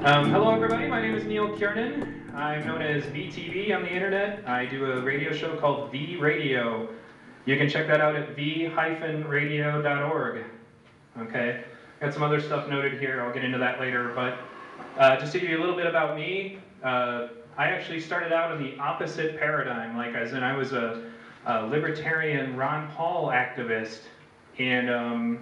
Hello everybody, my name is Kiernan. I'm known as VTV on the internet. I do a radio show called V Radio. You can check that out at v-radio.org. Okay, got some other stuff noted here, I'll get into that later, but just to give you a little bit about me, I actually started out in the opposite paradigm, like as in I was a libertarian Ron Paul activist, and a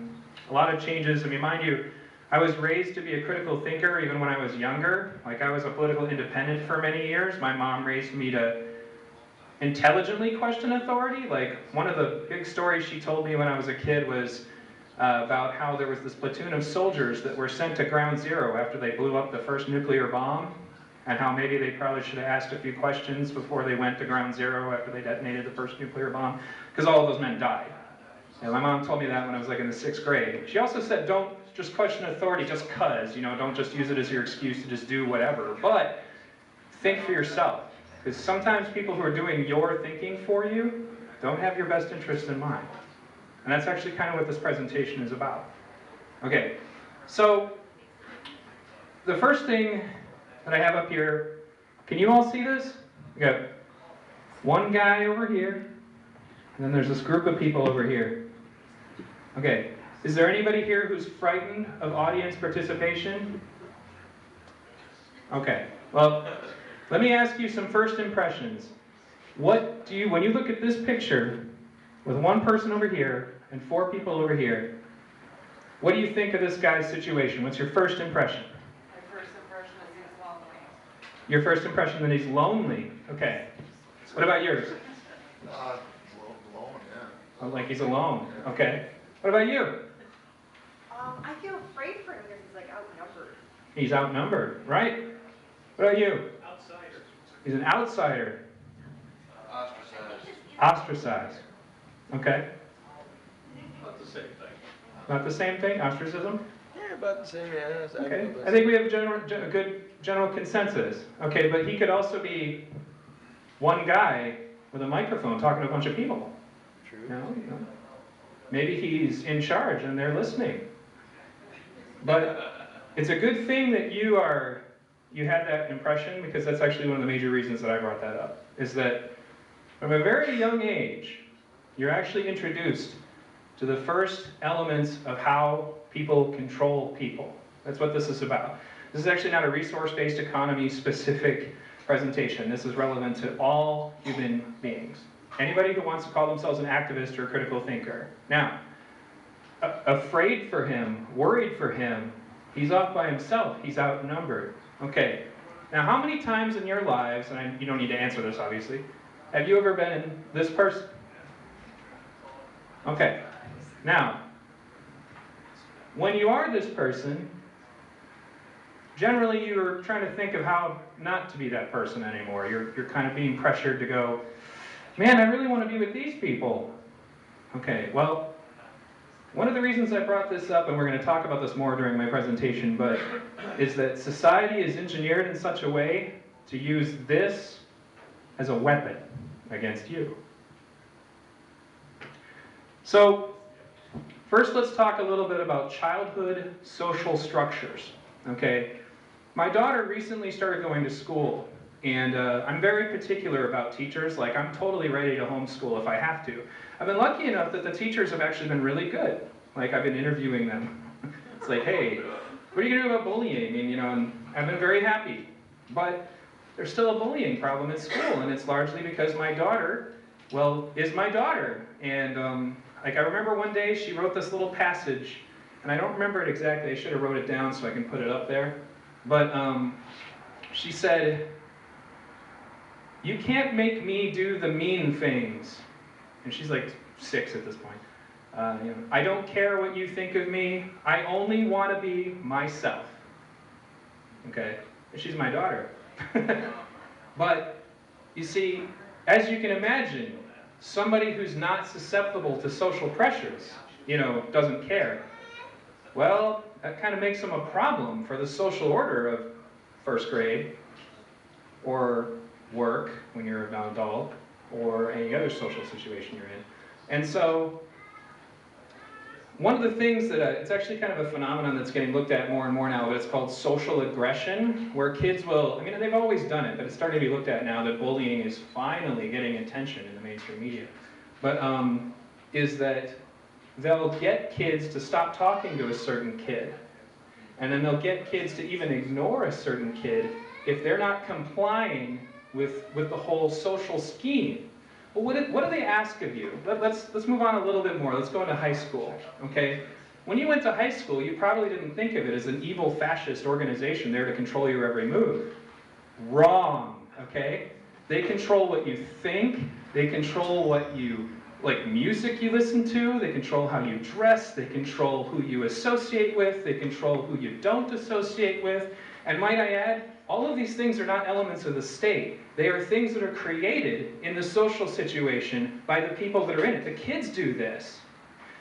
lot of changes. I mean, mind you, I was raised to be a critical thinker even when I was younger. Like, I was a political independent for many years. My mom raised me to intelligently question authority. Like, one of the big stories she told me when I was a kid was about how there was this platoon of soldiers that were sent to ground zero after they blew up the first nuclear bomb, and how maybe they probably should have asked a few questions before they went to ground zero after they detonated the first nuclear bomb, because all of those men died. And my mom told me that when I was like in the 6th grade. She also said, don't just question authority just cause, don't just use it as your excuse to just do whatever, but think for yourself. Because sometimes people who are doing your thinking for you don't have your best interest in mind. And that's actually kind of what this presentation is about. Okay, so the first thing that I have up here, can you all see this? We got one guy over here, and then there's this group of people over here. Okay, is there anybody here who's frightened of audience participation? Okay, well, let me ask you some first impressions. When you look at this picture with one person over here and 4 people over here, what do you think of this guy's situation? What's your first impression? My first impression is he's lonely. Your first impression that he's lonely. Okay. What about yours? Alone, yeah. Oh, like he's alone. Okay. What about you? I feel afraid for him because he's like outnumbered. He's outnumbered, right? What about you? Outsider. He's an outsider. Ostracized. Ostracized. Okay. Not the same thing. Not the same thing? Ostracism? Yeah, about the same, yeah. Okay. I think we have a good general consensus. Okay, but he could also be one guy with a microphone talking to a bunch of people. True. You know? Maybe he's in charge and they're listening. But it's a good thing that you had that impression, because that's actually one of the major reasons that I brought that up, is that from a very young age, you're actually introduced to the first elements of how people control people. That's what this is about. This is actually not a resource-based economy specific presentation. This is relevant to all human beings. Anybody who wants to call themselves an activist or a critical thinker. Now, afraid for him, worried for him, he's off by himself, he's outnumbered. Okay, now how many times in your lives, and you don't need to answer this obviously, have you ever been this person? Okay, now, when you are this person, generally you're trying to think of how not to be that person anymore. You're kind of being pressured to go, man, I really want to be with these people. Okay, well, one of the reasons I brought this up, and we're going to talk about this more during my presentation, but is that society is engineered in such a way to use this as a weapon against you. So, first let's talk a little bit about childhood social structures. Okay, my daughter recently started going to school, and I'm very particular about teachers. Like, I'm totally ready to homeschool if I have to. I've been lucky enough that the teachers have actually been really good. Like, I've been interviewing them. It's like, hey, what are you gonna do about bullying? And I've been very happy. But there's still a bullying problem at school, and it's largely because my daughter, well, is my daughter. And like, I remember one day she wrote this little passage, and I don't remember it exactly. I should have wrote it down so I can put it up there. But she said, "You can't make me do the mean things." And she's like 6 at this point. I don't care what you think of me. I only want to be myself. Okay? And she's my daughter. But, you see, as you can imagine, somebody who's not susceptible to social pressures, doesn't care. Well, that kind of makes them a problem for the social order of 1st grade, or work when you're an adult, or any other social situation you're in. And so, one of the things that, it's actually kind of a phenomenon that's getting looked at more and more now, but it's called social aggression, where kids will, I mean, they've always done it, but it's starting to be looked at now that bullying is finally getting attention in the mainstream media. But, is that they'll get kids to stop talking to a certain kid, and then they'll get kids to even ignore a certain kid if they're not complying with the whole social scheme. Well, what do they ask of you? Let's move on a little bit more. Let's go into high school, okay? When you went to high school, you probably didn't think of it as an evil fascist organization there to control your every move. Wrong, okay? They control what you think, they control what you, like music you listen to, they control how you dress, they control who you associate with, they control who you don't associate with, and might I add, all of these things are not elements of the state. They are things that are created in the social situation by the people that are in it. The kids do this.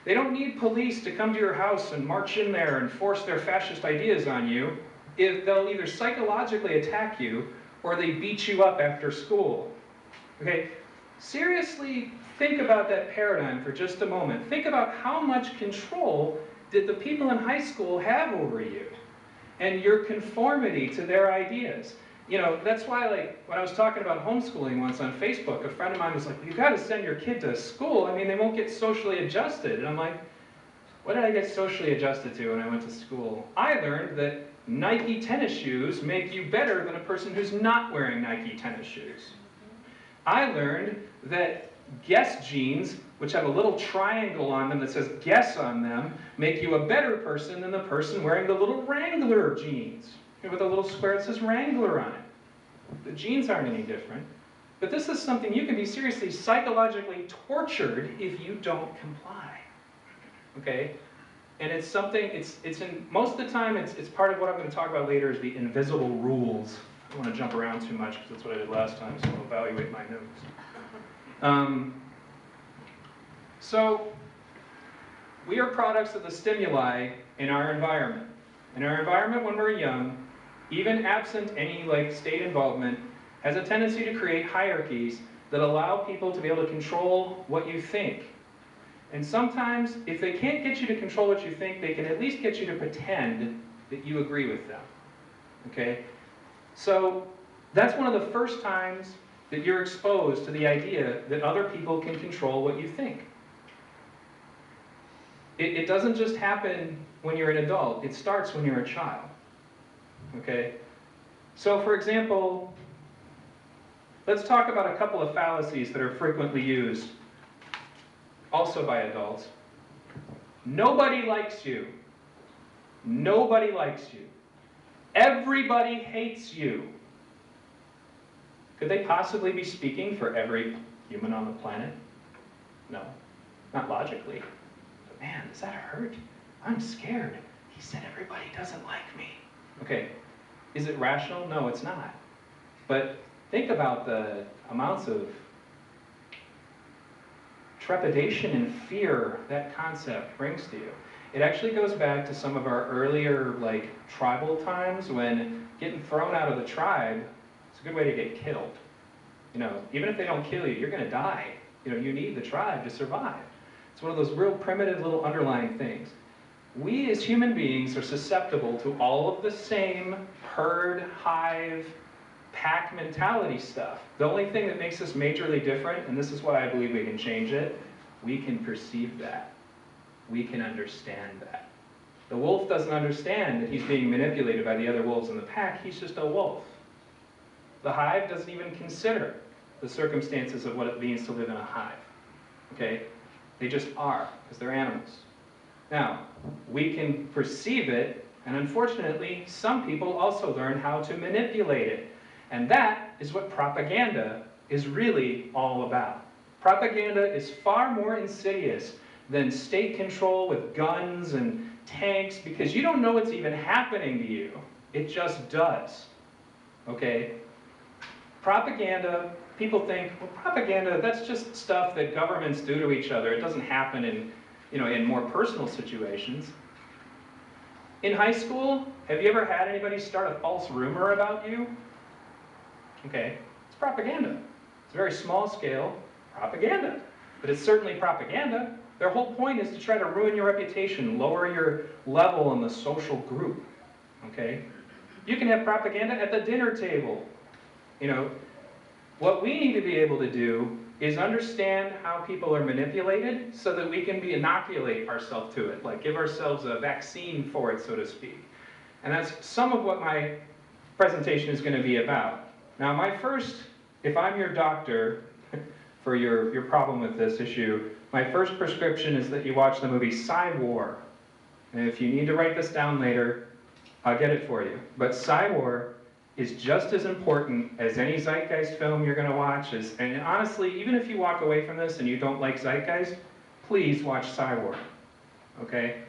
They don't need police to come to your house and march in there and force their fascist ideas on you. They'll either psychologically attack you or they beat you up after school. Okay? Seriously think about that paradigm for just a moment. Think about how much control did the people in high school have over you and your conformity to their ideas. You know, that's why, like, when I was talking about homeschooling once on Facebook, a friend of mine was like, well, you got to send your kid to school. I mean, they won't get socially adjusted. And I'm like, what did I get socially adjusted to when I went to school? I learned that Nike tennis shoes make you better than a person who's not wearing Nike tennis shoes. I learned that Guess jeans, which have a little triangle on them that says Guess on them, make you a better person than the person wearing the little Wrangler jeans with a little square that says Wrangler on it. The jeans aren't any different. But this is something you can be seriously psychologically tortured if you don't comply. Okay? And it's something, it's in, most of the time, it's part of what I'm going to talk about later is the invisible rules. I don't want to jump around too much because that's what I did last time, so I'll evaluate my notes. So, we are products of the stimuli in our environment. In our environment when we're young, even absent any state involvement, has a tendency to create hierarchies that allow people to be able to control what you think. And sometimes, if they can't get you to control what you think, they can at least get you to pretend that you agree with them. Okay? So, that's one of the first times that you're exposed to the idea that other people can control what you think. It doesn't just happen when you're an adult, it starts when you're a child. Okay? So for example, let's talk about a couple of fallacies that are frequently used, also by adults. Nobody likes you. Nobody likes you. Everybody hates you. Could they possibly be speaking for every human on the planet? No, not logically. But man, does that hurt? I'm scared. He said everybody doesn't like me. Okay, is it rational? No, it's not. But think about the amounts of trepidation and fear that concept brings to you. It actually goes back to some of our earlier tribal times when getting thrown out of the tribe, it's a good way to get killed. You know, even if they don't kill you, you're going to die. You know, you need the tribe to survive. It's one of those real primitive little underlying things. We as human beings are susceptible to all of the same herd, hive, pack mentality stuff. The only thing that makes us majorly different, and this is why I believe we can change it, we can perceive that. We can understand that. The wolf doesn't understand that he's being manipulated by the other wolves in the pack. He's just a wolf. The hive doesn't even consider the circumstances of what it means to live in a hive. Okay? They just are, because they're animals. Now, we can perceive it, and unfortunately, some people also learn how to manipulate it. And that is what propaganda is really all about. Propaganda is far more insidious than state control with guns and tanks, because you don't know what's even happening to you. It just does. Okay? Propaganda, people think, well, propaganda, that's just stuff that governments do to each other. It doesn't happen in more personal situations. In high school, have you ever had anybody start a false rumor about you? Okay, it's propaganda. It's a very small scale propaganda, but it's certainly propaganda. Their whole point is to try to ruin your reputation, lower your level in the social group, okay? You can have propaganda at the dinner table. You know, what we need to be able to do is understand how people are manipulated so that we can inoculate ourselves to it, like give ourselves a vaccine for it, so to speak. And that's some of what my presentation is going to be about. Now, if I'm your doctor for your problem with this issue, my first prescription is that you watch the movie War. And if you need to write this down later, I'll get it for you. But War is just as important as any Zeitgeist film you're going to watch. And honestly, even if you walk away from this and you don't like Zeitgeist, please watch War. Okay?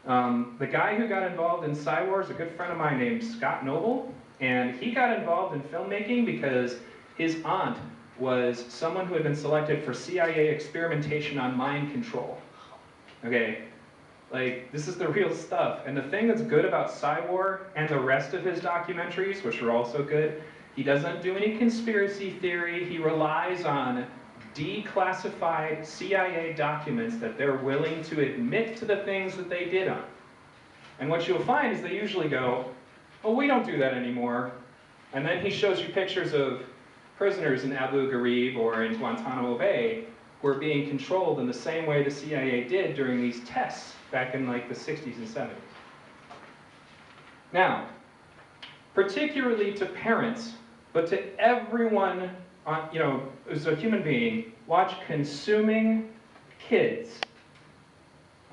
The guy who got involved in War is a good friend of mine named Scott Noble. And he got involved in filmmaking because his aunt was someone who had been selected for CIA experimentation on mind control. Okay, like, this is the real stuff. And the thing that's good about War and the rest of his documentaries, which are also good, he doesn't do any conspiracy theory. He relies on declassified CIA documents that they're willing to admit to the things that they did on. And what you'll find is they usually go, oh, we don't do that anymore. And then he shows you pictures of prisoners in Abu Ghraib or in Guantanamo Bay who are being controlled in the same way the CIA did during these tests back in like the 60s and 70s. Now, particularly to parents, but to everyone, as a human being, watch Consuming Kids.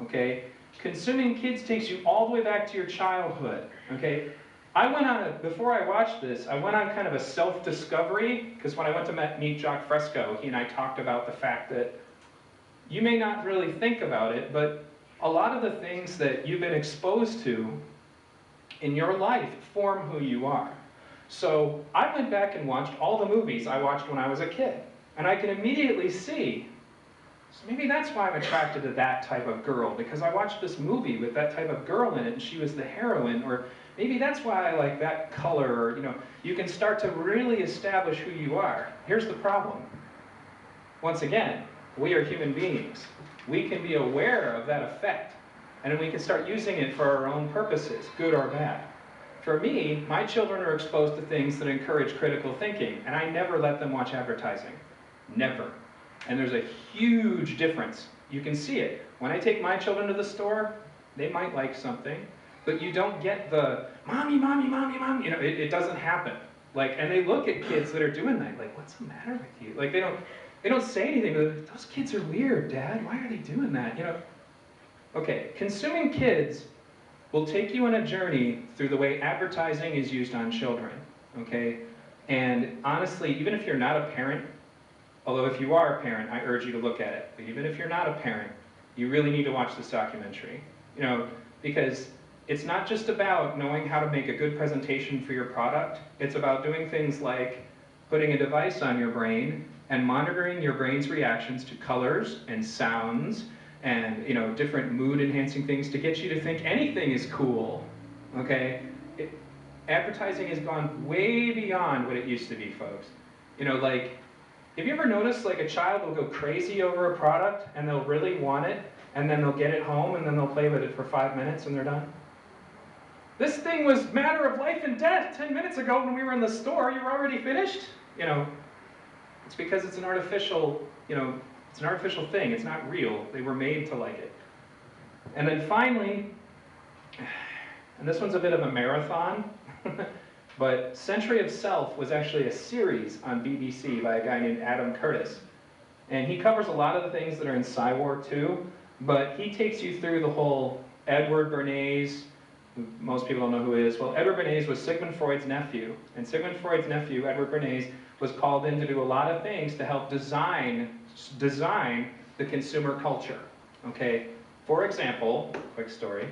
Okay? Consuming Kids takes you all the way back to your childhood. Okay? Before I watched this, I went on kind of a self-discovery, because when I went to meet Jacques Fresco, he and I talked about the fact that you may not really think about it, but a lot of the things that you've been exposed to in your life form who you are. So I went back and watched all the movies I watched when I was a kid, and I can immediately see, so maybe that's why I'm attracted to that type of girl, because I watched this movie with that type of girl in it, and she was the heroine, or maybe that's why I like that color, or, you can start to really establish who you are. Here's the problem. Once again, we are human beings. We can be aware of that effect, and then we can start using it for our own purposes, good or bad. For me, my children are exposed to things that encourage critical thinking, and I never let them watch advertising. Never. And there's a huge difference. You can see it. When I take my children to the store, they might like something, but you don't get the, mommy, mommy, mommy, mommy, it doesn't happen. Like, and they look at kids that are doing that, like, what's the matter with you? Like, they don't say anything, but those kids are weird, Dad, why are they doing that? Okay, Consuming Kids will take you on a journey through the way advertising is used on children, okay? And honestly, even if you're not a parent, although if you are a parent, I urge you to look at it, but even if you're not a parent, you really need to watch this documentary, because it's not just about knowing how to make a good presentation for your product, it's about doing things like putting a device on your brain and monitoring your brain's reactions to colors and sounds and different mood-enhancing things to get you to think anything is cool, okay? Advertising has gone way beyond what it used to be, folks. Like, have you ever noticed, like, a child will go crazy over a product and they'll really want it, and then they'll get it home and then they'll play with it for 5 minutes and they're done? This thing was matter of life and death 10 minutes ago when we were in the store. You were already finished? It's because it's an artificial, it's an artificial thing. It's not real. They were made to like it. And then finally, and this one's a bit of a marathon, but Century of Self was actually a series on BBC by a guy named Adam Curtis. And he covers a lot of the things that are in War too, but he takes you through the whole Edward Bernays, who most people don't know who he is. Well, Edward Bernays was Sigmund Freud's nephew, and Sigmund Freud's nephew, Edward Bernays, was called in to do a lot of things to help design the consumer culture, okay? For example, quick story,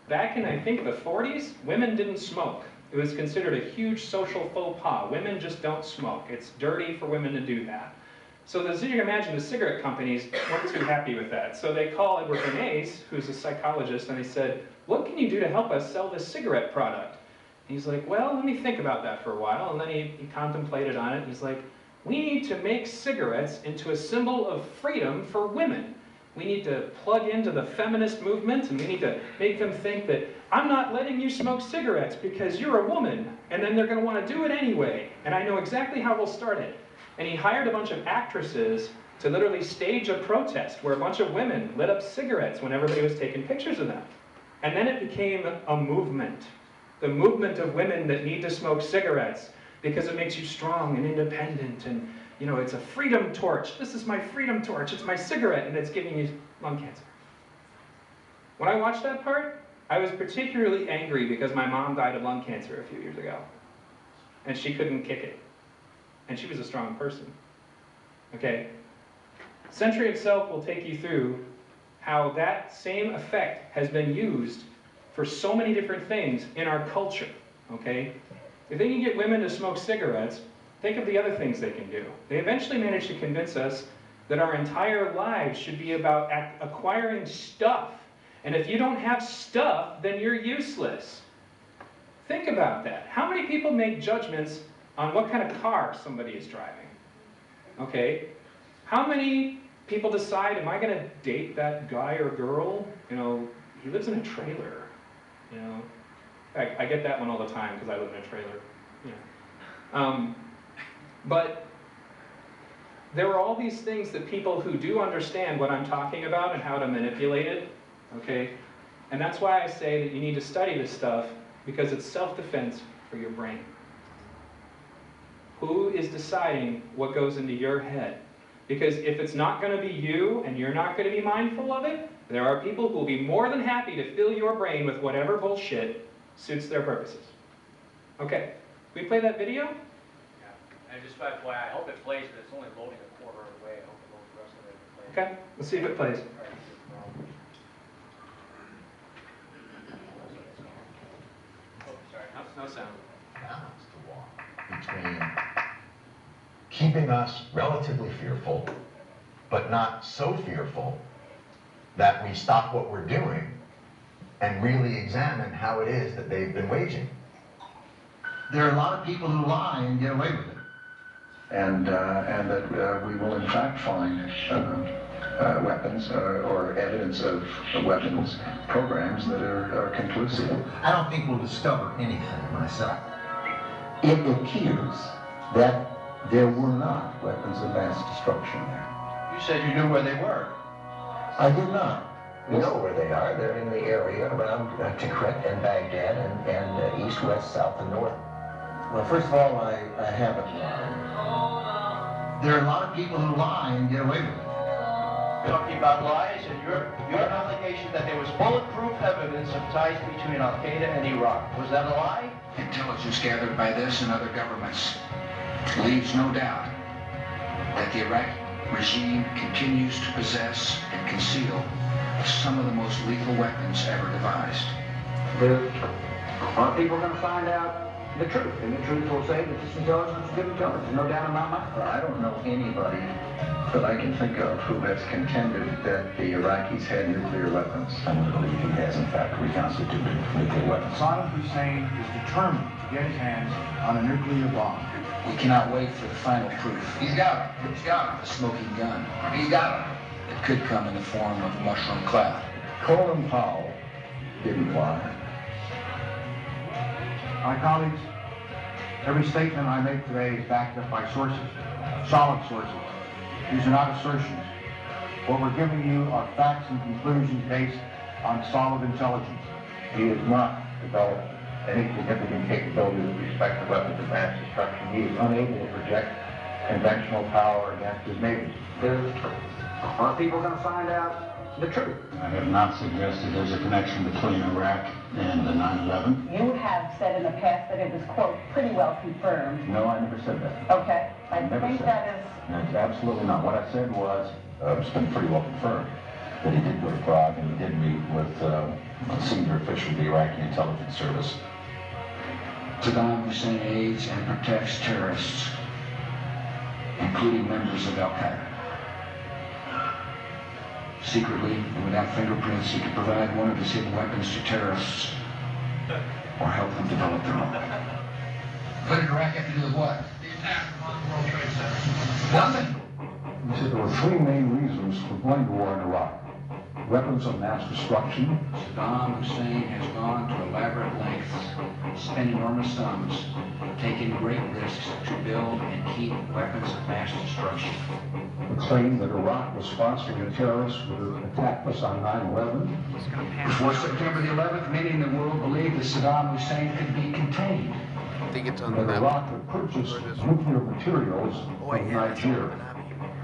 back in, I think, the 40s, women didn't smoke. It was considered a huge social faux pas. Women just don't smoke. It's dirty for women to do that. So as you can imagine, the cigarette companies weren't too happy with that. So they call Edward Bernays, who's a psychologist, and they said, what can you do to help us sell this cigarette product? And he's like, well, let me think about that for a while. And then he contemplated on it. And he's like, we need to make cigarettes into a symbol of freedom for women. We need to plug into the feminist movement, and we need to make them think that I'm not letting you smoke cigarettes because you're a woman, and then they're going to want to do it anyway, and I know exactly how we'll start it. And he hired a bunch of actresses to literally stage a protest where a bunch of women lit up cigarettes when everybody was taking pictures of them. And then it became a movement. The movement of women that need to smoke cigarettes because it makes you strong and independent, and you know, it's a freedom torch. This is my freedom torch. It's my cigarette, and it's giving you lung cancer. When I watched that part, I was particularly angry because my mom died of lung cancer a few years ago, and she couldn't kick it. And she was a strong person. Okay? Century itself will take you through how that same effect has been used for so many different things in our culture. Okay? If they can get women to smoke cigarettes, think of the other things they can do. They eventually managed to convince us that our entire lives should be about acquiring stuff. And if you don't have stuff, then you're useless. Think about that. How many people make judgments on what kind of car somebody is driving? Okay? How many people decide, am I going to date that guy or girl? You know, he lives in a trailer. You know, I get that one all the time because I live in a trailer. Yeah. But there are all these things that people who do understand what I'm talking about and how to manipulate it, okay? And that's why I say that you need to study this stuff, because it's self-defense for your brain. Who is deciding what goes into your head? Because if it's not going to be you and you're not going to be mindful of it, there are people who will be more than happy to fill your brain with whatever bullshit suits their purposes. Okay, can we play that video? And just by the way, I hope it plays, but it's only loading a quarter of the way. I hope it loads the rest of it and plays. Okay, let's see if it plays. Oh, sorry, No sound. Balance to walk between keeping us relatively fearful, but not so fearful that we stop what we're doing and really examine how it is that they've been waging. There are a lot of people who lie and get away with it. And that we will in fact find weapons or evidence of weapons programs that are conclusive. I don't think we'll discover anything myself. It appears that there were not weapons of mass destruction there. You said you knew where they were. I did not. We know where they are. They're in the area around Tikrit and Baghdad and east, west, south, and north. Well, first of all, I haven't lied. There are a lot of people who lie and get away with it. Talking about lies and your allegation that there was bulletproof evidence of ties between Al-Qaeda and Iraq. Was that a lie? Intelligence gathered by this and other governments leaves no doubt that the Iraqi regime continues to possess and conceal some of the most lethal weapons ever devised. Are people going to find out the truth? And the truth will say that this intelligence is good intelligence. No doubt in my mind. I don't know anybody that I can think of who has contended that the Iraqis had nuclear weapons. I don't believe he has, in fact, reconstituted nuclear weapons. Saddam Hussein is determined to get his hands on a nuclear bomb. We cannot wait for the final proof. He's got it. He's got The smoking gun. it. He's got it. It could come in the form of a mushroom cloud. Colin Powell didn't lie. My colleagues, every statement I make today is backed up by sources, solid sources. These are not assertions. What we're giving you are facts and conclusions based on solid intelligence. He has not developed any significant capability with respect to weapons of mass destruction. He is unable to project conventional power against his neighbors. Are people going to find out the truth? I have not suggested there's a connection between Iraq and the 9/11. You have said in the past that it was, quote, pretty well confirmed. No, I never said that. Okay, I Never think said that is, That's absolutely not. What I said was, it's been pretty well confirmed that he did go to Prague and he did meet with a senior official of the Iraqi intelligence service. Saddam Hussein aids and protects terrorists, including members of Al-Qaeda. Secretly, and without fingerprints, he could provide one of his hidden weapons to terrorists or help them develop their own. What did Iraq have to do with what? The attack on the World Trade Center. Nothing. He said there were three main reasons for going to war in Iraq. weapons of mass destruction. Saddam Hussein has gone to elaborate lengths, spent enormous sums, taken great risks to build and keep weapons of mass destruction. The claim that Iraq was sponsoring the terrorists who attacked us on 9/11. Before September the 11th, many in the world believed that Saddam Hussein could be contained. I think it's on That that Iraq one. would purchase nuclear materials from Nigeria.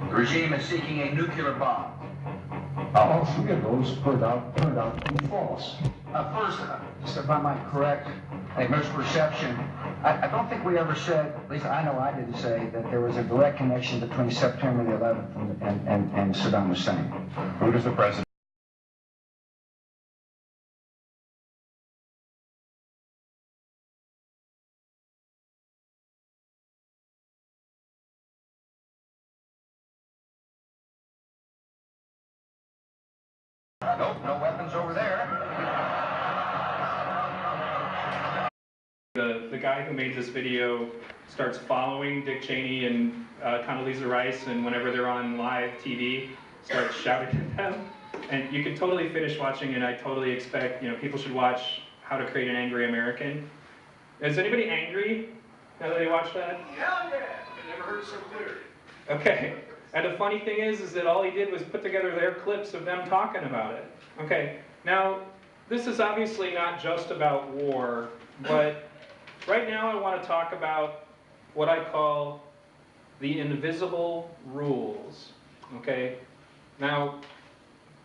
The regime is seeking a nuclear bomb. All three of those turned out to be false. First, if I might correct a misperception, I don't think we ever said, at least I know I didn't say, that there was a direct connection between September the 11th and Saddam Hussein. Who does the president? Nope, no weapons over there. The guy who made this video starts following Dick Cheney and Condoleezza Rice, and whenever they're on live TV, starts shouting at them. And you can totally finish watching it. I totally expect, people should watch How to Create an Angry American. Is anybody angry now that they watch that? Hell yeah! I never heard it so clear. Okay. And the funny thing is that all he did was put together their clips of them talking about it. Okay. Now, this is obviously not just about war, but right now I want to talk about what I call the invisible rules. Okay? Now,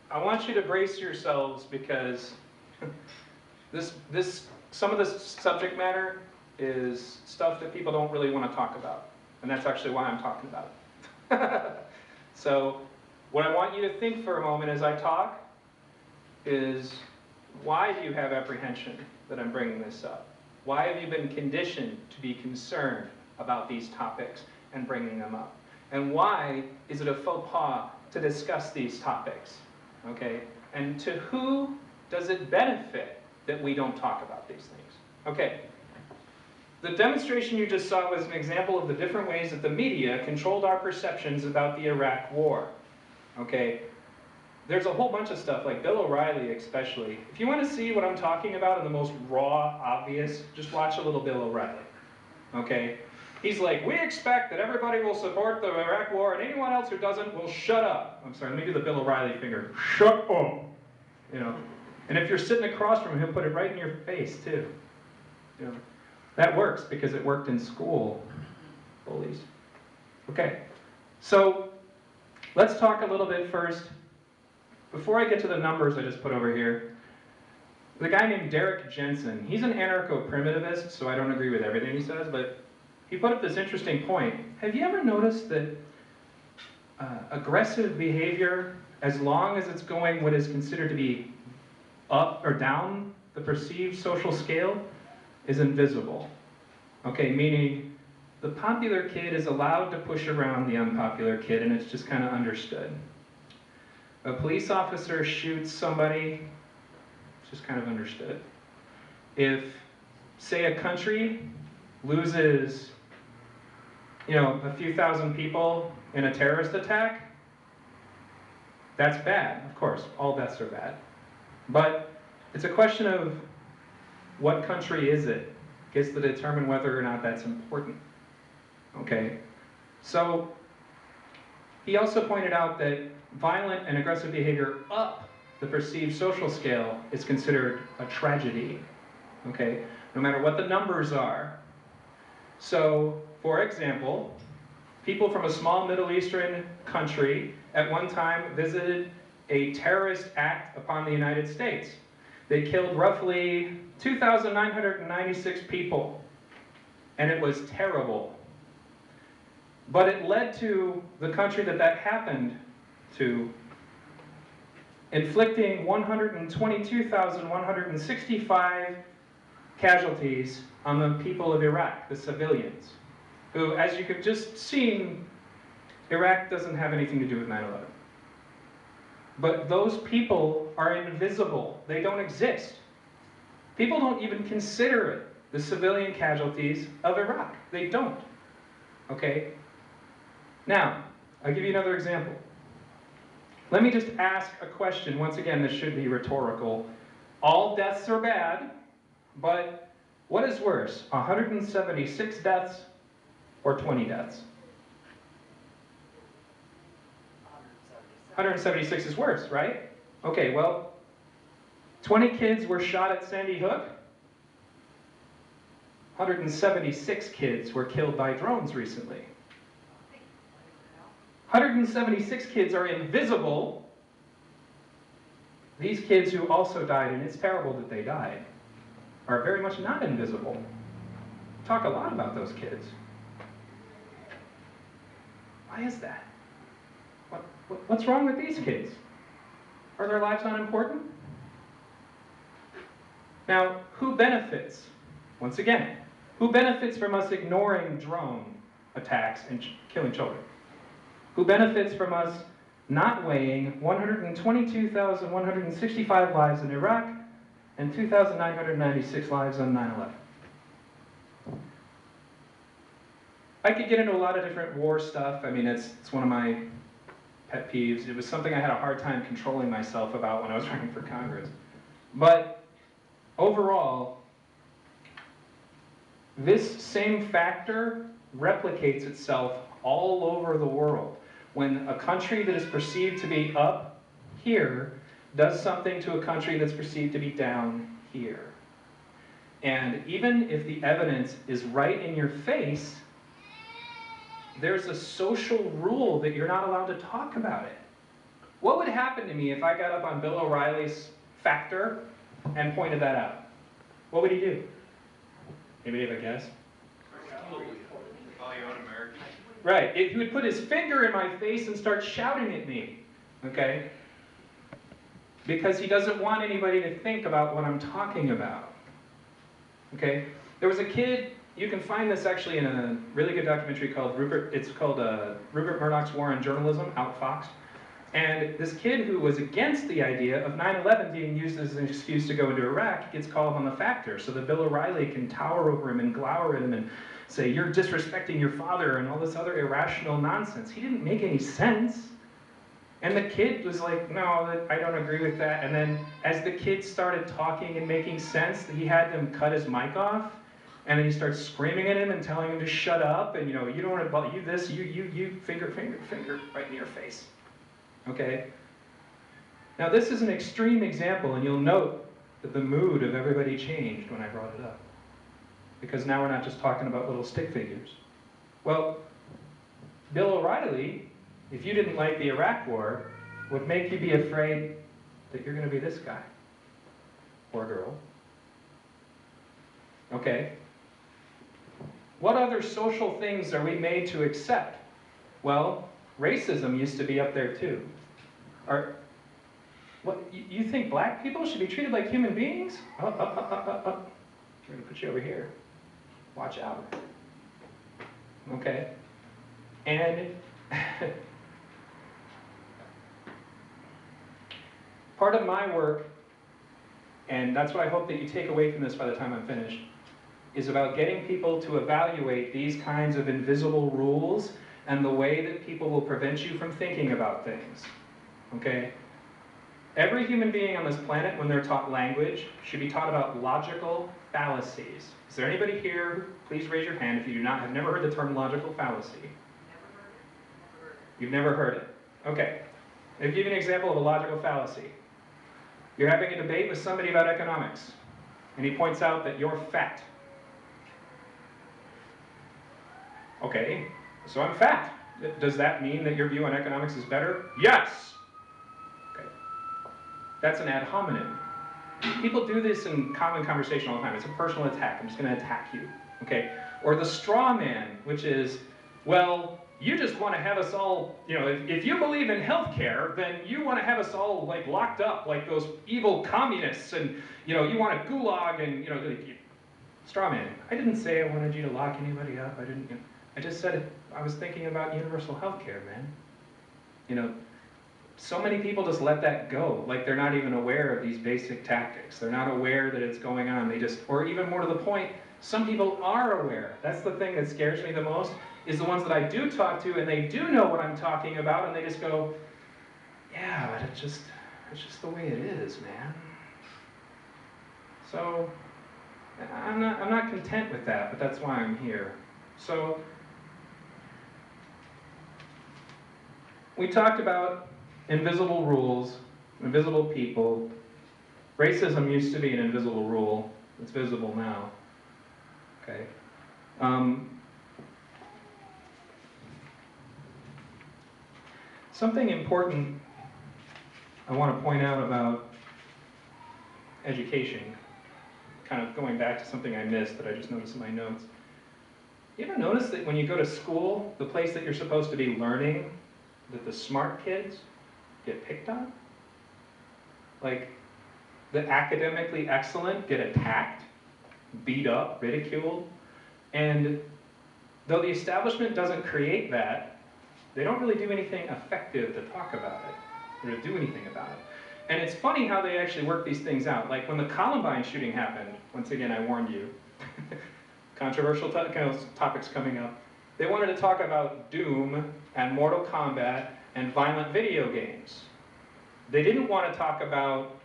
I want you to brace yourselves because some of this subject matter is stuff that people don't really want to talk about. And that's actually why I'm talking about it. So, what I want you to think for a moment as I talk is, why do you have apprehension that I'm bringing this up? Why have you been conditioned to be concerned about these topics and bringing them up? And why is it a faux pas to discuss these topics? Okay? And to who does it benefit that we don't talk about these things? Okay. The demonstration you just saw was an example of the different ways that the media controlled our perceptions about the Iraq War. Okay? There's a whole bunch of stuff, like Bill O'Reilly especially. If you want to see what I'm talking about in the most raw, obvious, just watch a little Bill O'Reilly. Okay? He's like, we expect that everybody will support the Iraq War, and anyone else who doesn't will shut up. I'm sorry, let me do the Bill O'Reilly finger. Shut up! And if you're sitting across from him, he'll put it right in your face, too. That works because it worked in school, bullies. Okay, so let's talk a little bit first. Before I get to the numbers I just put over here, the guy named Derek Jensen, he's an anarcho-primitivist, so I don't agree with everything he says, but he put up this interesting point. Have you ever noticed that aggressive behavior, as long as it's going what is considered to be up or down the perceived social scale, is invisible? Okay, meaning the popular kid is allowed to push around the unpopular kid, and it's just kind of understood. A police officer shoots somebody, it's just kind of understood. If, say, a country loses, a few thousand people in a terrorist attack, that's bad, of course, all deaths are bad. But it's a question of what country is it gets to determine whether or not that's important. Okay? So, he also pointed out that violent and aggressive behavior up the perceived social scale is considered a tragedy. Okay? No matter what the numbers are. So, for example, people from a small Middle Eastern country at one time visited a terrorist act upon the United States. They killed roughly 2,996 people, and it was terrible. But it led to the country that happened to inflicting 122,165 casualties on the people of Iraq, the civilians, who, as you could just see, Iraq doesn't have anything to do with 9/11. But those people are invisible. They don't exist. People don't even consider it the civilian casualties of Iraq. They don't. Okay? Now, I'll give you another example. Let me just ask a question. Once again, this should be rhetorical. All deaths are bad, but what is worse, 176 deaths or 20 deaths? 176 is worse, right? Okay, well, 20 kids were shot at Sandy Hook. 176 kids were killed by drones recently. 176 kids are invisible. These kids who also died, and it's terrible that they died, are very much not invisible. Talk a lot about those kids. Why is that? What's wrong with these kids? Are their lives not important? Now, who benefits? Once again, who benefits from us ignoring drone attacks and killing children? Who benefits from us not weighing 122,165 lives in Iraq and 2,996 lives on 9/11? I could get into a lot of different war stuff. I mean, it's one of my pet peeves. It was something I had a hard time controlling myself about when I was running for Congress. But overall, this same factor replicates itself all over the world. When a country that is perceived to be up here does something to a country that's perceived to be down here. And even if the evidence is right in your face, there's a social rule that you're not allowed to talk about it. What would happen to me if I got up on Bill O'Reilly's factor and pointed that out? What would he do? Anybody have a guess? Right, he would put his finger in my face and start shouting at me, okay? Because he doesn't want anybody to think about what I'm talking about, okay? There was a kid, you can find this actually in a really good documentary called Rupert Murdoch's War on Journalism, Outfoxed. And this kid who was against the idea of 9/11 being used as an excuse to go into Iraq gets called on the factor so that Bill O'Reilly can tower over him and glower at him and say, you're disrespecting your father and all this other irrational nonsense. He didn't make any sense. And the kid was like, no, I don't agree with that. And then as the kid started talking and making sense, he had them cut his mic off. And then he starts screaming at him and telling him to shut up. And you know, you don't want to, you this, you, finger, right in your face. Okay? Now this is an extreme example, and you'll note that the mood of everybody changed when I brought it up. Because now we're not just talking about little stick figures. Well, Bill O'Reilly, if you didn't like the Iraq War, would make you be afraid that you're going to be this guy or girl. Okay? What other social things are we made to accept? Well, racism used to be up there too. What, you think black people should be treated like human beings? We're going to put you over here. Watch out. Okay? And part of my work, and that's what I hope that you take away from this by the time I'm finished, is about getting people to evaluate these kinds of invisible rules and the way that people will prevent you from thinking about things. Okay? Every human being on this planet, when they're taught language, should be taught about logical fallacies. Is there anybody here, please raise your hand if you have never heard the term logical fallacy? You've never heard it. Okay. I'll give you an example of a logical fallacy. You're having a debate with somebody about economics, and he points out that you're fat. Okay, so I'm fat. Does that mean that your view on economics is better? Yes! Okay. That's an ad hominem. People do this in common conversation all the time. It's a personal attack. I'm just going to attack you. Okay? Or the straw man, which is, well, you just want to have us all, you know, if you believe in healthcare, then you want to have us all like locked up like those evil communists, and you know, you want a gulag, and you know, straw man. I didn't say I wanted you to lock anybody up. I just said I was thinking about universal healthcare, man. You know, so many people just let that go, like they're not even aware of these basic tactics. They're not aware that it's going on. They just, or even more to the point, some people are aware. That's the thing that scares me the most, is the ones that I do talk to and they do know what I'm talking about, and they just go, yeah, but it's just the way it is, man. So, I'm not content with that, but that's why I'm here. So, we talked about invisible rules, invisible people. Racism used to be an invisible rule. It's visible now. Okay. Something important I want to point out about education, kind of going back to something I missed that I just noticed in my notes. You ever notice that when you go to school, the place that you're supposed to be learning, that the smart kids get picked on? Like, the academically excellent get attacked, beat up, ridiculed, and though the establishment doesn't create that, they don't really do anything effective to talk about it, or to do anything about it. And it's funny how they actually work these things out. Like when the Columbine shooting happened, once again I warned you, controversial topics coming up, they wanted to talk about Doom and Mortal Kombat and violent video games. They didn't want to talk about,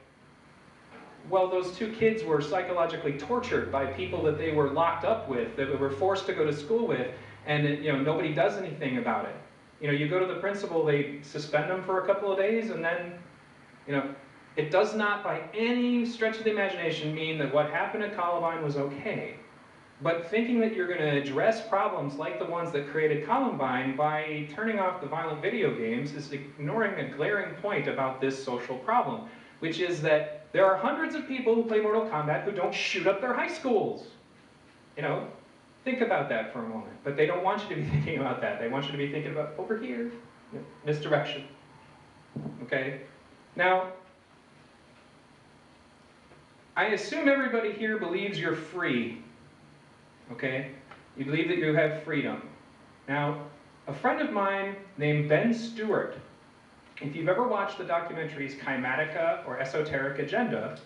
well, those two kids were psychologically tortured by people that they were locked up with, that they were forced to go to school with, and nobody does anything about it. You go to the principal, they suspend them for a couple of days, and then, it does not by any stretch of the imagination mean that what happened at Columbine was okay. But thinking that you're going to address problems like the ones that created Columbine by turning off the violent video games is ignoring a glaring point about this social problem, which is that there are hundreds of people who play Mortal Kombat who don't shoot up their high schools. Think about that for a moment. But they don't want you to be thinking about that. They want you to be thinking about over here, misdirection. Okay? Now, I assume everybody here believes you're free. Okay? You believe that you have freedom. Now, a friend of mine named Ben Stewart, if you've ever watched the documentaries Kymatica or Esoteric Agenda,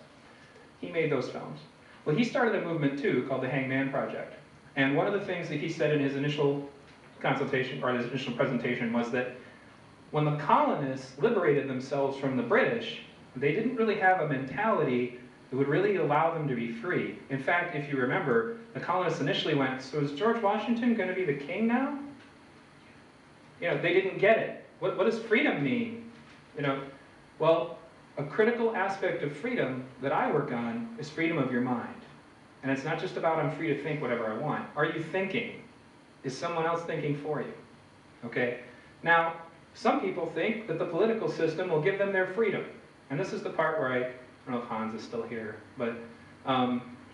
he made those films. Well, he started a movement too called the Hangman Project. And one of the things that he said in his initial consultation, or his initial presentation, was that when the colonists liberated themselves from the British, they didn't really have a mentality that would really allow them to be free. In fact, if you remember, the colonists initially went, so is George Washington going to be the king now? They didn't get it. What does freedom mean? Well, a critical aspect of freedom that I work on is freedom of your mind. And it's not just about I'm free to think whatever I want. Are you thinking? Is someone else thinking for you? Okay? Now, some people think that the political system will give them their freedom. And this is the part where I don't know if Hans is still here, but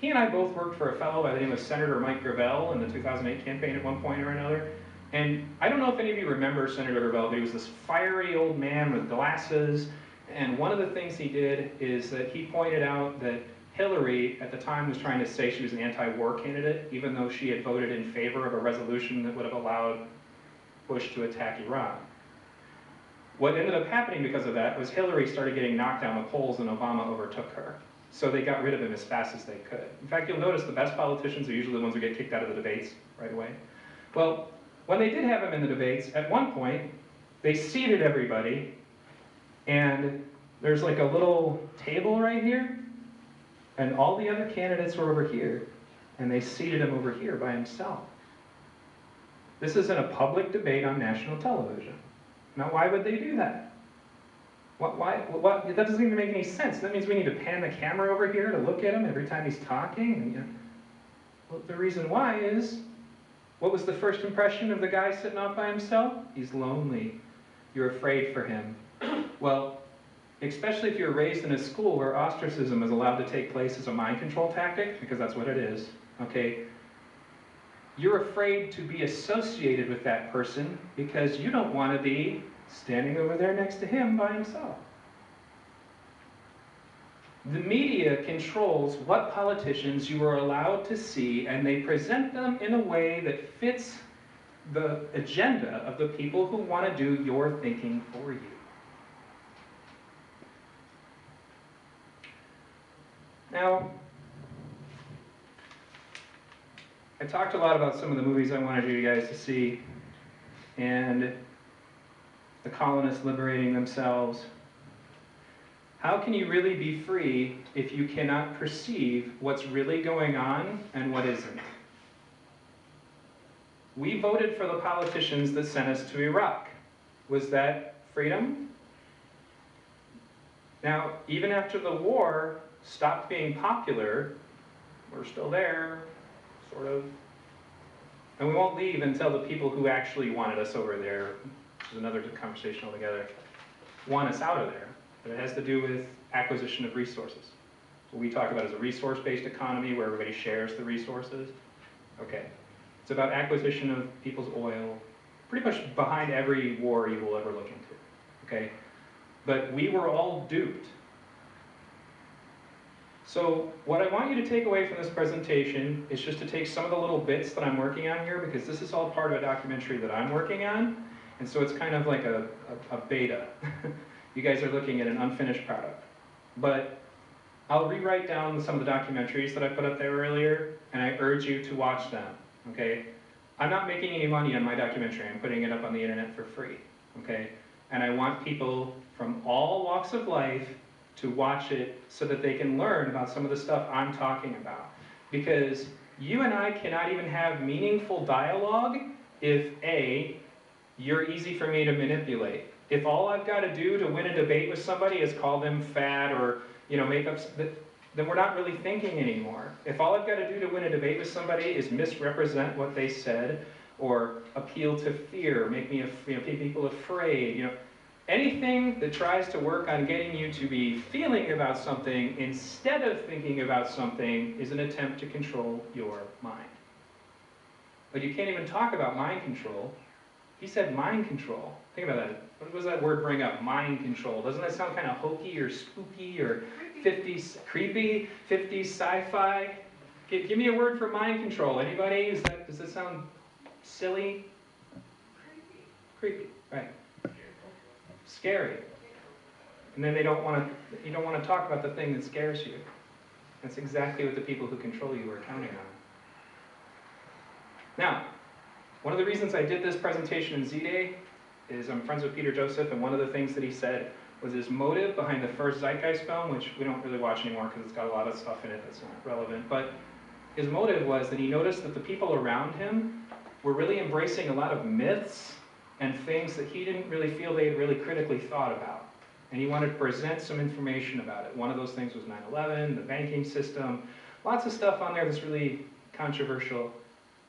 he and I both worked for a fellow by the name of Senator Mike Gravel in the 2008 campaign at one point or another. And I don't know if any of you remember Senator Gravel, but he was this fiery old man with glasses. And one of the things he did is that he pointed out that Hillary, at the time, was trying to say she was an anti-war candidate, even though she had voted in favor of a resolution that would have allowed Bush to attack Iran. What ended up happening because of that was Hillary started getting knocked down the polls and Obama overtook her. So they got rid of him as fast as they could. In fact, you'll notice the best politicians are usually the ones who get kicked out of the debates right away. Well, when they did have him in the debates, at one point, they seated everybody, and there's like a little table right here, and all the other candidates were over here, and they seated him over here by himself. This is in a public debate on national television. Now, why would they do that? That doesn't even make any sense. That means we need to pan the camera over here to look at him every time he's talking. And, well, the reason why is, what was the first impression of the guy sitting off by himself? He's lonely. You're afraid for him. Well, especially if you're raised in a school where ostracism is allowed to take place as a mind control tactic, because that's what it is, okay? You're afraid to be associated with that person because you don't want to be standing over there next to him by himself. The media controls what politicians you are allowed to see, and they present them in a way that fits the agenda of the people who want to do your thinking for you. Now, I talked a lot about some of the movies I wanted you guys to see, and the colonists liberating themselves. How can you really be free if you cannot perceive what's really going on and what isn't? We voted for the politicians that sent us to Iraq. Was that freedom? Now, even after the war stopped being popular, we're still there, sort of. And we won't leave until the people who actually wanted us over there, which is another conversation altogether, want us out of there. But it has to do with acquisition of resources. What we talk about is a resource-based economy where everybody shares the resources. Okay. It's about acquisition of people's oil, pretty much behind every war you will ever look into. Okay? But we were all duped. So what I want you to take away from this presentation is just to take some of the little bits that I'm working on here, because this is all part of a documentary that I'm working on, and so it's kind of like a beta. You guys are looking at an unfinished product. But I'll rewrite down some of the documentaries that I put up there earlier, and I urge you to watch them, okay? I'm not making any money on my documentary. I'm putting it up on the internet for free, okay? And I want people from all walks of life to watch it so that they can learn about some of the stuff I'm talking about. Because you and I cannot even have meaningful dialogue if A, you're easy for me to manipulate. If all I've got to do to win a debate with somebody is call them fat or, you know, make up, then we're not really thinking anymore. If all I've got to do to win a debate with somebody is misrepresent what they said or appeal to fear, make people afraid, you know, anything that tries to work on getting you to be feeling about something instead of thinking about something is an attempt to control your mind. But you can't even talk about mind control. He said mind control. Think about that. What does that word bring up? Mind control. Doesn't that sound kind of hokey or spooky or 50s creepy, 50s sci-fi? Give me a word for mind control. Anybody? Does that sound silly? Creepy, right. Scary. And then you don't want to talk about the thing that scares you. That's exactly what the people who control you are counting on. Now, one of the reasons I did this presentation in Zday is I'm friends with Peter Joseph, and one of the things that he said was his motive behind the first Zeitgeist film, which we don't really watch anymore because it's got a lot of stuff in it that's not relevant, but his motive was that he noticed that the people around him were really embracing a lot of myths and things that he didn't really feel they had really critically thought about. And he wanted to present some information about it. One of those things was 9/11, the banking system, lots of stuff on there that's really controversial.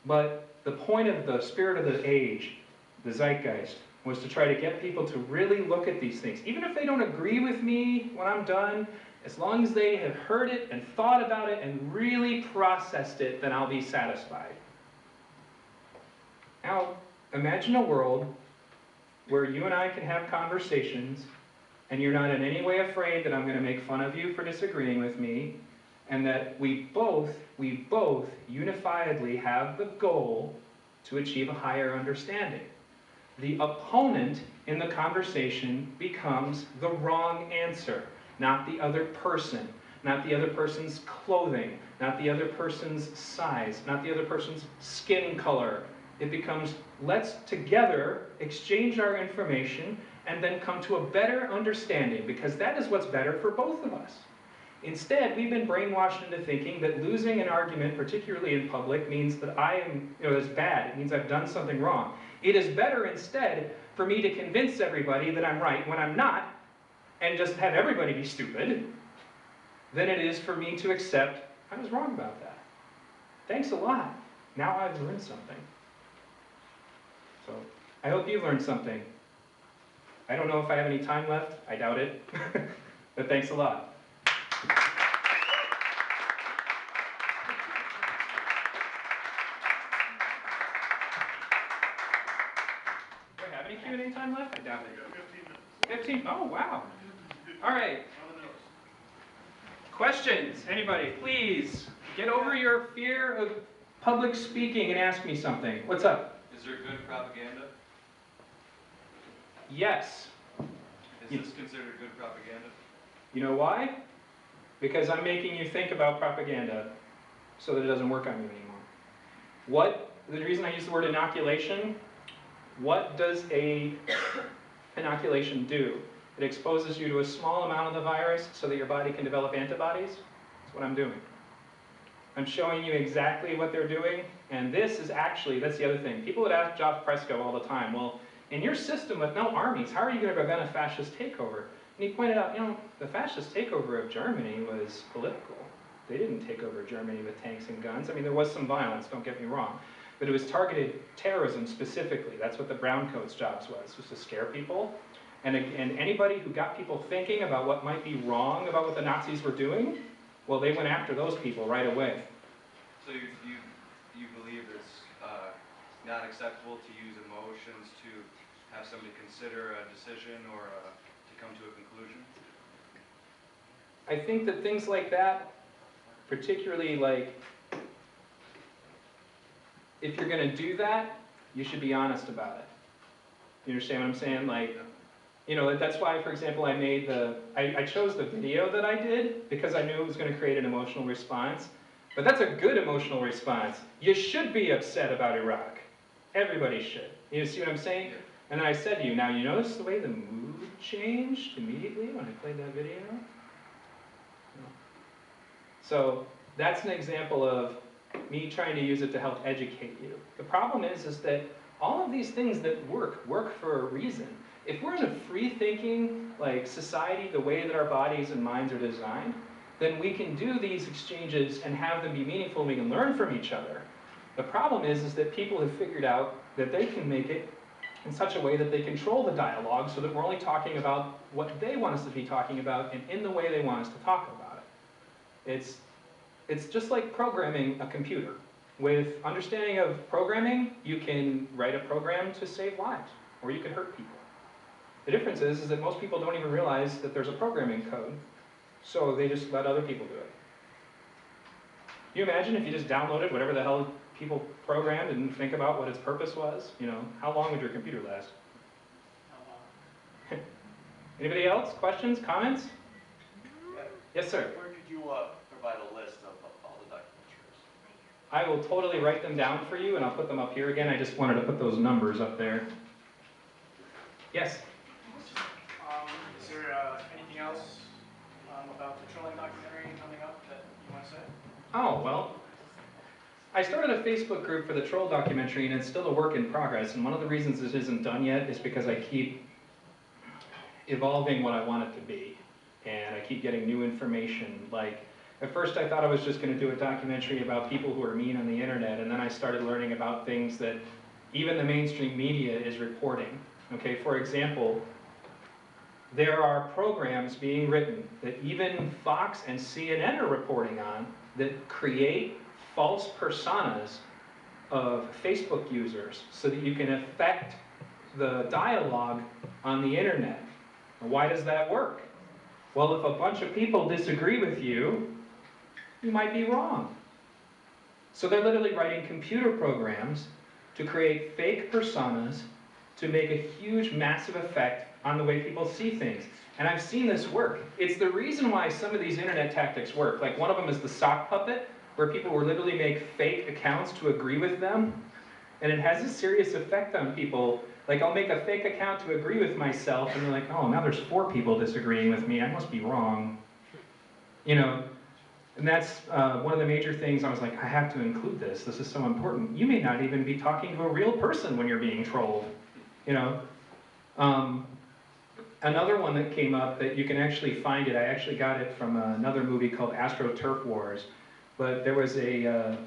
But the point of the spirit of the age, the Zeitgeist, was to try to get people to really look at these things. Even if they don't agree with me when I'm done, as long as they have heard it and thought about it and really processed it, then I'll be satisfied. Now, imagine a world where you and I can have conversations and you're not in any way afraid that I'm going to make fun of you for disagreeing with me, and that we both unifiedly have the goal to achieve a higher understanding. The opponent in the conversation becomes the wrong answer, not the other person, not the other person's clothing, not the other person's size, not the other person's skin color. It becomes, let's together exchange our information and then come to a better understanding, because that is what's better for both of us. Instead, we've been brainwashed into thinking that losing an argument, particularly in public, means that I am, is bad. It means I've done something wrong. It is better instead for me to convince everybody that I'm right when I'm not, and just have everybody be stupid, than it is for me to accept I was wrong about that. Thanks a lot. Now I've learned something. So I hope you learned something. I don't know if I have any time left. I doubt it. But thanks a lot. Do I have any Q&A time left? I doubt it. 15? Oh, wow. All right. Questions? Anybody? Please get over your fear of public speaking and ask me something. What's up? Is there good propaganda? Yes. Is this considered good propaganda? You know why? Because I'm making you think about propaganda so that it doesn't work on you anymore. The reason I use the word inoculation, what does a inoculation do? It exposes you to a small amount of the virus so that your body can develop antibodies. That's what I'm doing. I'm showing you exactly what they're doing, and this is actually, that's the other thing. People would ask Joff Fresco all the time, well, in your system with no armies, how are you going to prevent a fascist takeover? And he pointed out, you know, the fascist takeover of Germany was political. They didn't take over Germany with tanks and guns. I mean, there was some violence, don't get me wrong. But it was targeted terrorism specifically. That's what the browncoats' jobs was to scare people. And anybody who got people thinking about what might be wrong about what the Nazis were doing, well, they went after those people right away. So you believe it's not acceptable to use emotions to have somebody consider a decision or to come to a conclusion? I think that things like that, particularly like, if you're going to do that, you should be honest about it. You understand what I'm saying? Like, you know, that's why, for example, I made I chose the video that I did because I knew it was going to create an emotional response. But that's a good emotional response. You should be upset about Iraq. Everybody should. You see what I'm saying? And then I said to you, now you notice the way the mood changed immediately when I played that video? No. So that's an example of me trying to use it to help educate you. The problem is that all of these things that work for a reason. If we're in a free-thinking like society, the way that our bodies and minds are designed, then we can do these exchanges and have them be meaningful and we can learn from each other. The problem is that people have figured out that they can make it in such a way that they control the dialogue so that we're only talking about what they want us to be talking about and in the way they want us to talk about it. It's just like programming a computer. With understanding of programming, you can write a program to save lives, or you can hurt people. The difference is that most people don't even realize that there's a programming code, so they just let other people do it. Can you imagine if you just downloaded whatever the hell people programmed and didn't think about what its purpose was? You know, how long would your computer last? Anybody else? Questions? Comments? Yes, sir. Where could you provide a list of all the documentaries? I will totally write them down for you, and I'll put them up here again. I just wanted to put those numbers up there. Yes? Is there anything else about the trolling documentary coming up that you want to say? Oh, well, I started a Facebook group for the troll documentary, and it's still a work in progress. And one of the reasons it isn't done yet is because I keep evolving what I want it to be. And I keep getting new information. Like, at first I thought I was just going to do a documentary about people who are mean on the internet, and then I started learning about things that even the mainstream media is reporting. Okay, for example, there are programs being written that even Fox and CNN are reporting on that create false personas of Facebook users so that you can affect the dialogue on the internet. Why does that work? Well, if a bunch of people disagree with you, you might be wrong. So they're literally writing computer programs to create fake personas to make a huge, massive effect on the way people see things. And I've seen this work. It's the reason why some of these internet tactics work. Like one of them is the sock puppet, where people will literally make fake accounts to agree with them. And it has a serious effect on people. Like I'll make a fake account to agree with myself, and they're like, oh, now there's 4 people disagreeing with me. I must be wrong. You know, and that's one of the major things I was like, I have to include this. This is so important. You may not even be talking to a real person when you're being trolled. You know, another one that came up that you can actually find it, I actually got it from another movie called AstroTurf Wars, but there was a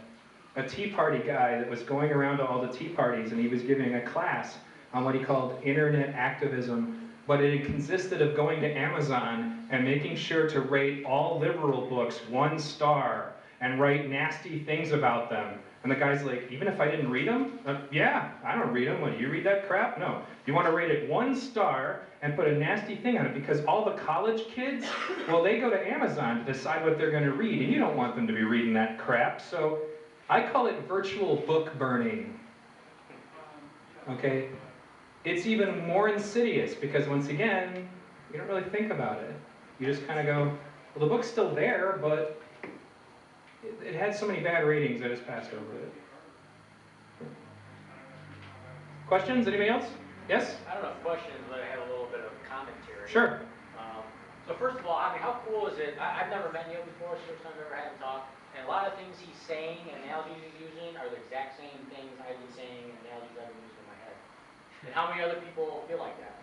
Tea Party guy that was going around to all the Tea Parties and he was giving a class on what he called internet activism, but it consisted of going to Amazon and making sure to rate all liberal books 1 star and write nasty things about them. And the guy's like, even if I didn't read them? Yeah, I don't read them. What, do you read that crap? No. You want to rate it 1 star and put a nasty thing on it because all the college kids, well, they go to Amazon to decide what they're going to read, and you don't want them to be reading that crap. So I call it virtual book burning. Okay? It's even more insidious because, once again, you don't really think about it. You just kind of go, well, the book's still there, but it had so many bad ratings I just passed over it. Questions? Anybody else? Yes? I don't have questions, but I have a little bit of commentary. Sure. So first of all, I mean, how cool is it? I've never met Neil before, it's the first time I've ever had him talk. And a lot of things he's saying and analogies he's using are the exact same things I've been saying and analogies I've been using in my head. And how many other people feel like that?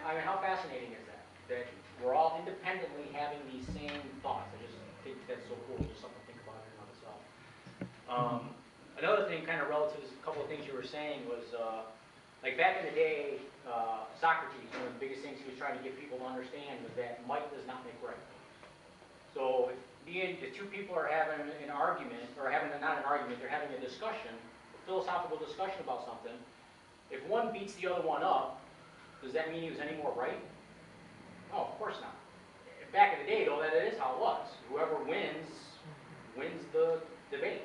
I mean, how fascinating is that? That we're all independently having these same thoughts. I just think that's so cool, just something to think about in and of itself. Another thing kind of relative to a couple of things you were saying was, like back in the day, Socrates, one of the biggest things he was trying to get people to understand was that might does not make right. So if two people are having an argument, or not an argument, they're having a discussion, a philosophical discussion about something, if one beats the other one up, does that mean he was any more right? No, of course not. Back in the day, though, that is how it was. Whoever wins the debate.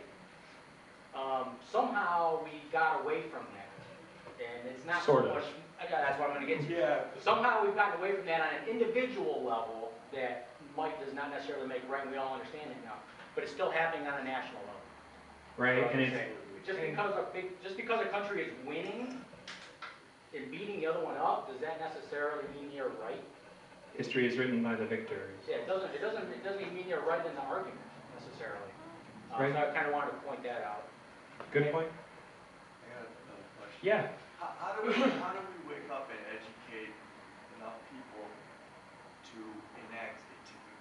Somehow we got away from that. And it's not Sort so of. much, that's what I'm going to get to. Yeah. Somehow we've gotten away from that on an individual level that might does not necessarily make right, and we all understand it now. But it's still happening on a national level. Right, and it's... Just because a country is winning and beating the other one up, does that necessarily mean you're right? History is written by the victors. Yeah, it doesn't even mean you're right in the argument, necessarily. Right. So I kind of wanted to point that out. Good point. I got another question. Yeah. How do we wake up and educate enough people to enact a tipping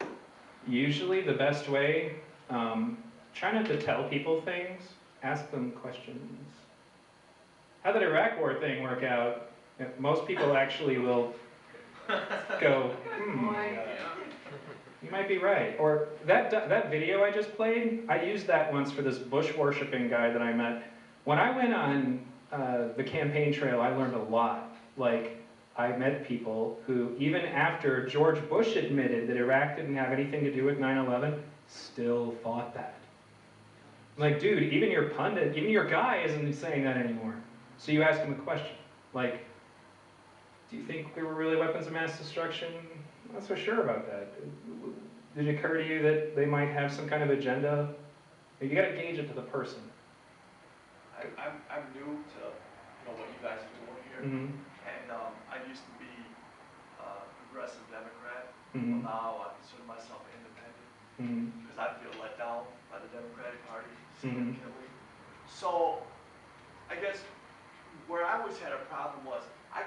point? Usually the best way, try not to tell people things, ask them questions. How did the Iraq War thing work out? Most people actually will go, you might be right. Or that video I just played, I used that once for this bush worshipping guy that I met. When I went on the campaign trail, I learned a lot. Like, I met people who, even after George Bush admitted that Iraq didn't have anything to do with 9/11, still thought that. I'm like, dude, even your pundit, even your guy isn't saying that anymore. So you ask him a question, like, do you think there were really weapons of mass destruction? I'm not so sure about that. Did it occur to you that they might have some kind of agenda? You gotta gauge it to the person. I'm new to what you guys are doing here, and I used to be a progressive Democrat, but now I consider myself independent because I feel let down by the Democratic Party significantly. So I guess where I always had a problem was I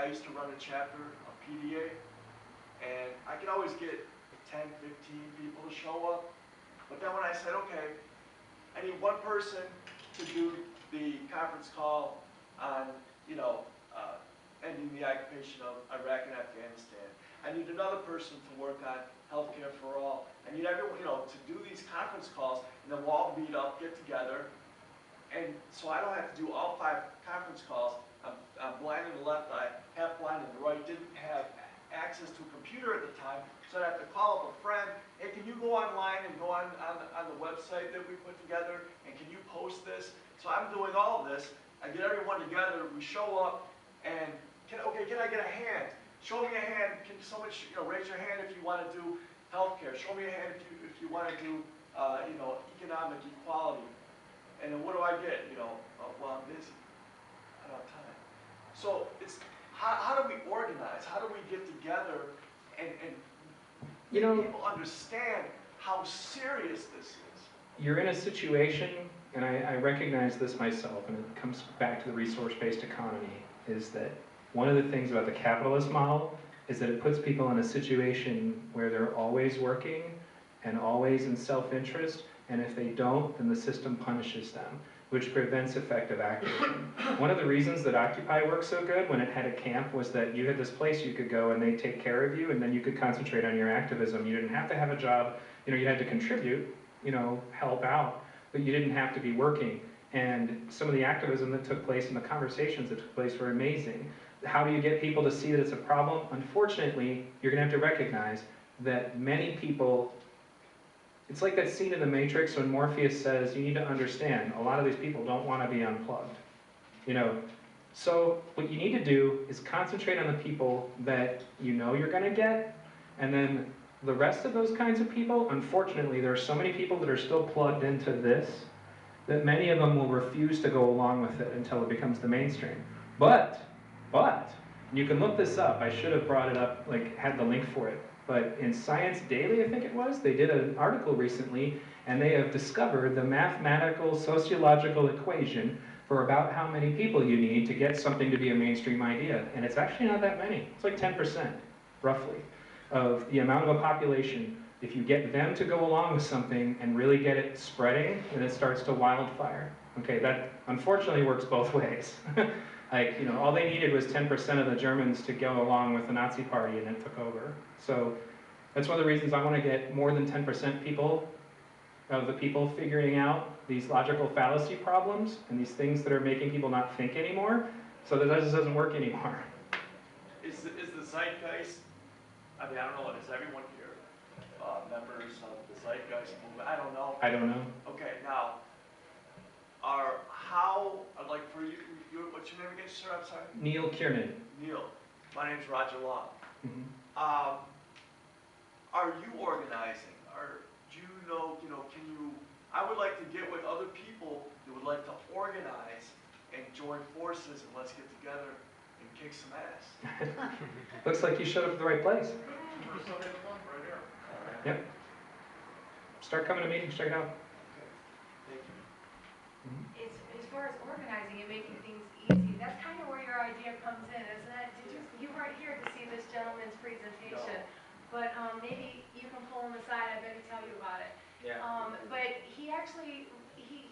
used to run a chapter of PDA, and I could always get 10, 15 people to show up, but then when I said, okay, I need one person to do the conference call on, ending the occupation of Iraq and Afghanistan. I need another person to work on healthcare for all. I need everyone, to do these conference calls, and then we'll all meet up, get together. And so I don't have to do all 5 conference calls. I'm blind in the left eye, half blind in the right, didn't have access to a computer at the time, so I'd have to call up a friend, hey, can you go online and go on the website that we put together, and can you post this? So I'm doing all of this, I get everyone together, we show up, and can I get a hand? Show me a hand, can someone raise your hand if you want to do healthcare, show me a hand if you want to do economic equality. And then what do I get? Well, I'm busy, I don't have time. So it's, how do we organize? How do we get together and make people understand how serious this is? You're in a situation, and I recognize this myself, and it comes back to the resource-based economy, is that one of the things about the capitalist model is that it puts people in a situation where they're always working and always in self-interest, and if they don't, then the system punishes them, which prevents effective activism. One of the reasons that Occupy worked so good when it had a camp was that you had this place you could go and they'd take care of you, and then you could concentrate on your activism. You didn't have to have a job, you had to contribute, help out, but you didn't have to be working. And some of the activism that took place and the conversations that took place were amazing. How do you get people to see that it's a problem? Unfortunately, you're gonna have to recognize that many people, it's like that scene in The Matrix when Morpheus says, you need to understand, a lot of these people don't want to be unplugged. So what you need to do is concentrate on the people that you're going to get, and then the rest of those kinds of people, unfortunately, there are so many people that are still plugged into this that many of them will refuse to go along with it until it becomes the mainstream. But, you can look this up. I should have brought it up, like had the link for it. But in Science Daily, I think it was, they did an article recently, and they have discovered the mathematical sociological equation for about how many people you need to get something to be a mainstream idea. And it's actually not that many. It's like 10%, roughly, of the amount of a population. If you get them to go along with something and really get it spreading, then it starts to wildfire. Okay, that unfortunately works both ways. Like, you know, all they needed was 10% of the Germans to go along with the Nazi party and it took over. So that's one of the reasons I want to get more than 10% people of the people figuring out these logical fallacy problems and these things that are making people not think anymore, so that this doesn't work anymore. Is the zeitgeist, I mean, I don't know, is everyone here members of the zeitgeist movement? I don't know. I don't know. Okay, now, like for you, what's your name again, sir? I'm sorry? Neil Kiernan. Neil. My name's Roger Long. Mm-hmm. Are you organizing? Do you know, can you, I would like to get with other people that would like to organize and join forces and let's get together and kick some ass. Looks like you showed up at the right place. Yep. Start coming to meetings, check it out. As far as organizing and making things easy, that's kind of where your idea comes in, isn't it? You weren't here to see this gentleman's presentation, but maybe you can pull him aside. I bet he tell you about it. Yeah. But he actually he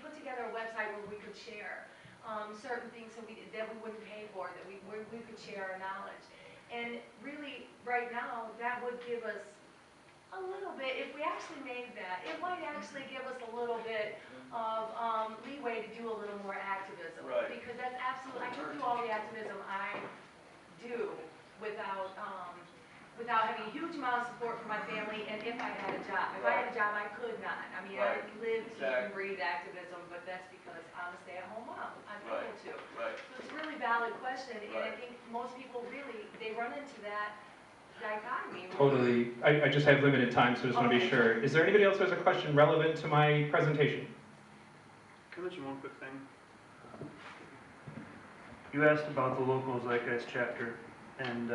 put together a website where we could share certain things that we wouldn't pay for, that we could share our knowledge. And really, right now, that would give us a little bit, if we actually made that, it might actually give us a little bit of leeway to do a little more activism. Right. Because that's absolutely, I couldn't do all the activism I do without having a huge amount of support from my family, and if I had a job. If I had a job, I could not. I mean, I live, eat, and breathe activism, but that's because I'm a stay-at-home mom. I'm able to. Right. So it's a really valid question, and I think most people really, they run into that dichotomy. Totally. I just have limited time, so I just want to be sure. Is there anybody else who has a question relevant to my presentation? Can I mention one quick thing? You asked about the local Zeitgeist chapter, and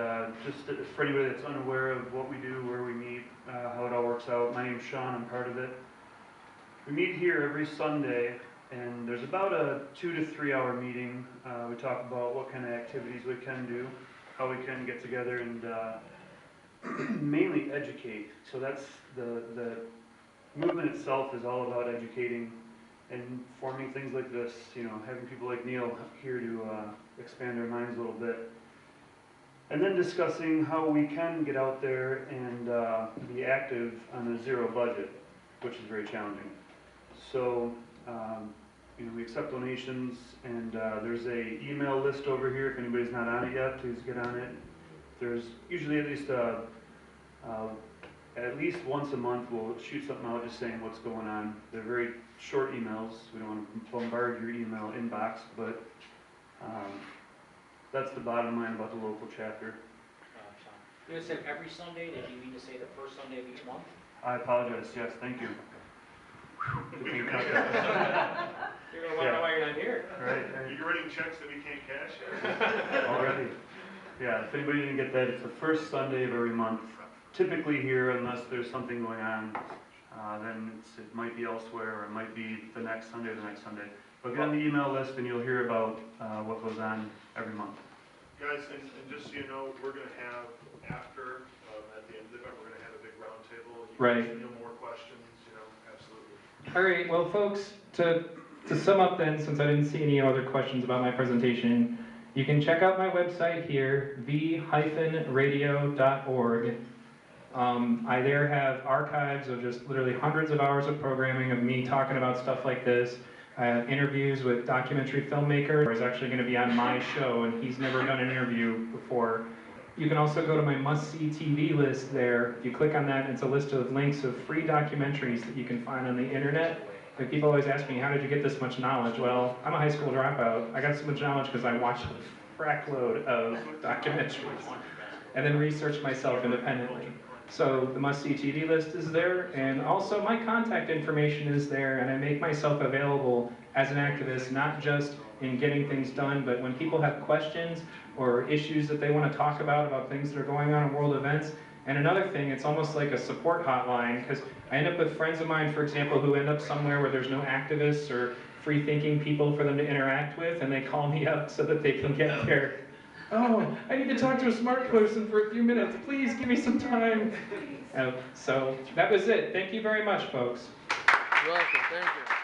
just for anybody that's unaware of what we do, where we meet, how it all works out, my name's Sean, I'm part of it. We meet here every Sunday, and there's about a 2 to 3 hour meeting. We talk about what kind of activities we can do, how we can get together and mainly educate. So that's the movement itself is all about educating and forming things like this, having people like Neil here to expand our minds a little bit. And then discussing how we can get out there and be active on a zero budget, which is very challenging. So, we accept donations, and there's a email list over here. If anybody's not on it yet, please get on it. There's usually at least once a month we'll shoot something out just saying what's going on. They're very short emails. We don't want to bombard your email inbox, but that's the bottom line about the local chapter. You said every Sunday. Did you mean to say the first Sunday of each month? I apologize. Yes, thank you. You're going to wonder why you're not here. Right. You're writing checks that we can't cash? Already. Yeah, if anybody didn't get that, it's the first Sunday of every month. Typically here, unless there's something going on, then it might be elsewhere, or it might be the next Sunday or the next Sunday. But get on the email list and you'll hear about what goes on every month. Guys, and just so you know, we're going to have, after, at the end of the event, we're going to have a big round table. Right. More questions, absolutely. All right, well, folks, to sum up then, since I didn't see any other questions about my presentation, you can check out my website here, v-radio.org. I there have archives of just literally hundreds of hours of programming of me talking about stuff like this. I have interviews with documentary filmmakers. He's actually going to be on my show, and he's never done an interview before. You can also go to my must-see TV list there. If you click on that, it's a list of links of free documentaries that you can find on the internet. Like, people always ask me, how did you get this much knowledge? Well, I'm a high school dropout. I got so much knowledge because I watched a frack load of documentaries and then researched myself independently. So the must-see TV list is there, and also my contact information is there, and I make myself available as an activist, not just in getting things done, but when people have questions or issues that they want to talk about things that are going on in world events. And another thing, it's almost like a support hotline, because I end up with friends of mine, for example, who end up somewhere where there's no activists or free-thinking people for them to interact with, and they call me up so that they can get there. Oh, I need to talk to a smart person for a few minutes. Please give me some time. So that was it. Thank you very much, folks. You're welcome. Thank you.